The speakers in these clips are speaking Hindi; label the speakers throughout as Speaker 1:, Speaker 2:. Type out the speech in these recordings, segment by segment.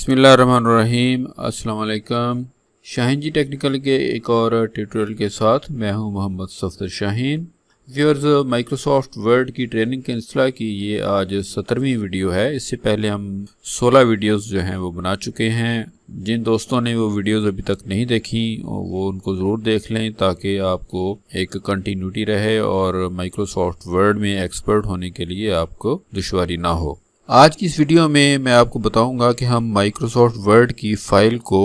Speaker 1: बिस्मिल्लाहिर्रहमानिर्रहीम। अस्सलाम वालेकुम। शाहीन जी टेक्निकल के एक और ट्यूटोरियल के साथ मैं हूं Mohammad Safdar Shaheen. Viewers, Microsoft Word की ट्रेनिंग कैंसला की ये आज 17वीं वीडियो है। इससे पहले हम 16 वीडियोस जो हैं वो बना चुके हैं। जिन दोस्तों ने वो वीडियोस अभी तक नहीं देखी वो उनको ज़रूर देख लें ताकि आपको एक कंटिन्यूटी रहे और माइक्रोसॉफ्ट वर्ड में एक्सपर्ट होने के लिए आपको दुश्वारी ना हो। आज की इस वीडियो में मैं आपको बताऊंगा कि हम माइक्रोसॉफ्ट वर्ड की फ़ाइल को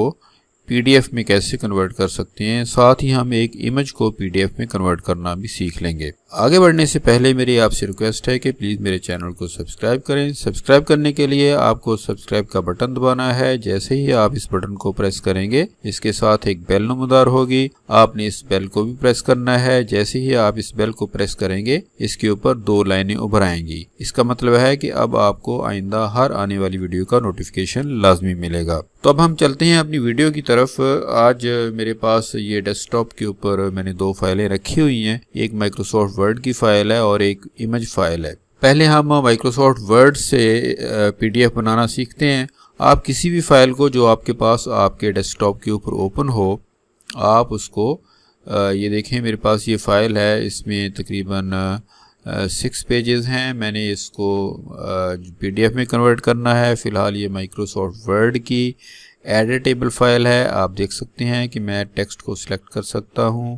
Speaker 1: पीडीएफ में कैसे कन्वर्ट कर सकते हैं। साथ ही हम एक इमेज को पीडीएफ में कन्वर्ट करना भी सीख लेंगे। आगे बढ़ने से पहले मेरी आपसे रिक्वेस्ट है कि प्लीज़ मेरे चैनल को सब्सक्राइब करें। सब्सक्राइब करने के लिए आपको सब्सक्राइब का बटन दबाना है। जैसे ही आप इस बटन को प्रेस करेंगे इसके साथ एक बेल नमूदार होगी, आपने इस बेल को भी प्रेस करना है। जैसे ही आप इस बेल को प्रेस करेंगे इसके ऊपर 2 लाइनें उभर आएंगी। इसका मतलब है कि अब आपको आइंदा हर आने वाली वीडियो का नोटिफिकेशन लाजमी मिलेगा। तो अब हम चलते हैं अपनी वीडियो की तरफ। आज मेरे पास ये डेस्कटॉप के ऊपर मैंने 2 फाइलें रखी हुई हैं। एक माइक्रोसॉफ्ट वर्ड की फ़ाइल है और एक इमेज फ़ाइल है। पहले हम माइक्रोसॉफ्ट वर्ड से पीडीएफ बनाना सीखते हैं। आप किसी भी फाइल को जो आपके पास आपके डेस्कटॉप के ऊपर ओपन हो, आप उसको ये देखें मेरे पास ये फ़ाइल है। इसमें तकरीबन 6 पेजेस हैं। मैंने इसको पीडीएफ में कन्वर्ट करना है। फ़िलहाल ये माइक्रोसॉफ्ट वर्ड की एडिटेबल फ़ाइल है। आप देख सकते हैं कि मैं टेक्स्ट को सिलेक्ट कर सकता हूं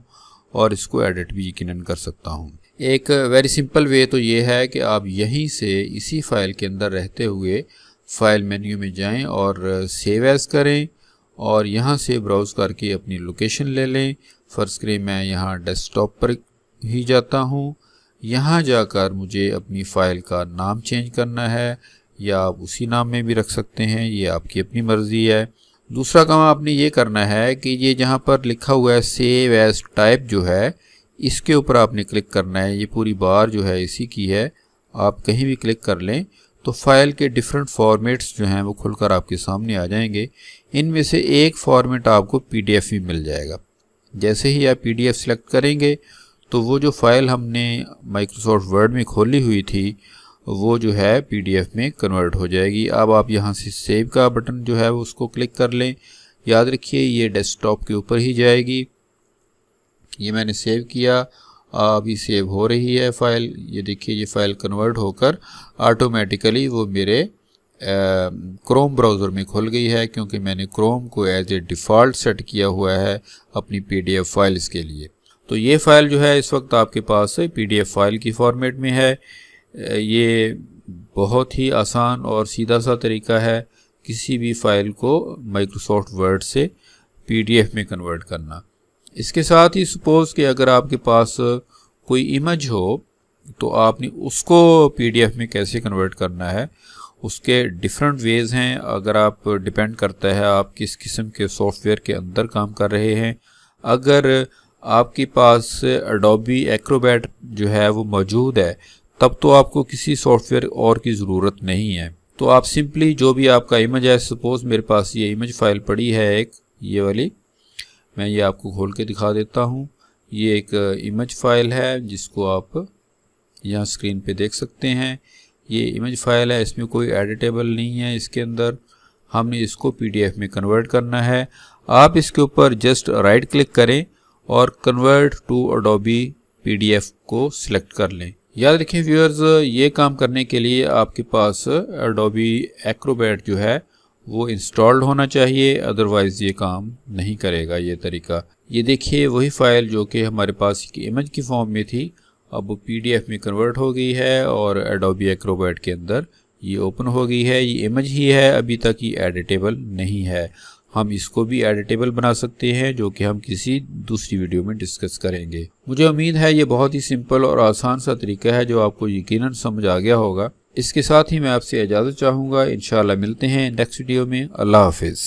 Speaker 1: और इसको एडिट भी यकीनन कर सकता हूं। एक वेरी सिंपल वे तो ये है कि आप यहीं से इसी फ़ाइल के अंदर रहते हुए फ़ाइल मेन्यू में जाएं और सेव एज़ करें और यहाँ से ब्राउज़ करके अपनी लोकेशन ले लें। फ़र्ज़ करें मैं यहाँ डेस्कटॉप पर ही जाता हूँ। यहाँ जाकर मुझे अपनी फ़ाइल का नाम चेंज करना है या आप उसी नाम में भी रख सकते हैं, ये आपकी अपनी मर्ज़ी है। दूसरा काम आपने ये करना है कि ये जहाँ पर लिखा हुआ है सेव एज़ टाइप जो है, इसके ऊपर आपने क्लिक करना है। ये पूरी बार जो है इसी की है। आप कहीं भी क्लिक कर लें तो फ़ाइल के डिफरेंट फॉर्मेट्स जो हैं वो खुलकर आपके सामने आ जाएंगे। इनमें से एक फॉर्मेट आपको पीडीएफ भी मिल जाएगा। जैसे ही आप पीडीएफ सेलेक्ट करेंगे तो वो जो फ़ाइल हमने माइक्रोसॉफ्ट वर्ड में खोली हुई थी वो जो है पीडीएफ में कन्वर्ट हो जाएगी। अब आप यहाँ से सेव का बटन जो है वो उसको क्लिक कर लें। याद रखिए ये डेस्कटॉप के ऊपर ही जाएगी। ये मैंने सेव किया, अभी सेव हो रही है फ़ाइल। ये देखिए ये फ़ाइल कन्वर्ट होकर ऑटोमेटिकली वो मेरे क्रोम ब्राउज़र में खुल गई है, क्योंकि मैंने क्रोम को एज ए डिफ़ॉल्ट सेट किया हुआ है अपनी पीडीएफ फाइल्स के लिए। तो ये फ़ाइल जो है इस वक्त आपके पास पीडीएफ फाइल की फॉर्मेट में है। ये बहुत ही आसान और सीधा सा तरीका है किसी भी फ़ाइल को माइक्रोसॉफ्ट वर्ड से पीडीएफ में कन्वर्ट करना। इसके साथ ही सपोज़ कि अगर आपके पास कोई इमेज हो तो आपने उसको पीडीएफ में कैसे कन्वर्ट करना है, उसके डिफरेंट वेज़ हैं। अगर आप डिपेंड करता है आप किस किस्म के सॉफ्टवेयर के अंदर काम कर रहे हैं। अगर आपके पास एडोबी एक्रोबैट जो है वो मौजूद है तब तो आपको किसी सॉफ्टवेयर और की ज़रूरत नहीं है। तो आप सिंपली जो भी आपका इमेज है, सपोज़ मेरे पास ये इमेज फ़ाइल पड़ी है एक, ये वाली, मैं ये आपको खोल के दिखा देता हूँ। ये एक इमेज फ़ाइल है जिसको आप यहाँ स्क्रीन पे देख सकते हैं। ये इमेज फ़ाइल है, इसमें कोई एडिटेबल नहीं है। इसके अंदर हमने इसको पीडीएफ में कन्वर्ट करना है। आप इसके ऊपर जस्ट राइट क्लिक करें और कन्वर्ट टू एडोबी पीडीएफ को सिलेक्ट कर लें। याद रखें व्यूअर्स, ये काम करने के लिए आपके पास एडोबी एक्रोबैट जो है वो इंस्टॉल्ड होना चाहिए, अदरवाइज़ ये काम नहीं करेगा ये तरीका। ये देखिए वही फ़ाइल जो कि हमारे पास एक इमेज की फॉर्म में थी अब वो पीडीएफ में कन्वर्ट हो गई है और एडोबी एक्रोबैट के अंदर ये ओपन हो गई है। ये इमेज ही है, अभी तक ये एडिटेबल नहीं है। हम इसको भी एडिटेबल बना सकते हैं जो कि हम किसी दूसरी वीडियो में डिस्कस करेंगे। मुझे उम्मीद है ये बहुत ही सिंपल और आसान सा तरीका है जो आपको यकीनन समझ आ गया होगा। इसके साथ ही मैं आपसे इजाज़त चाहूँगा। इंशाल्लाह मिलते हैं नेक्स्ट वीडियो में। अल्लाह हाफिज़।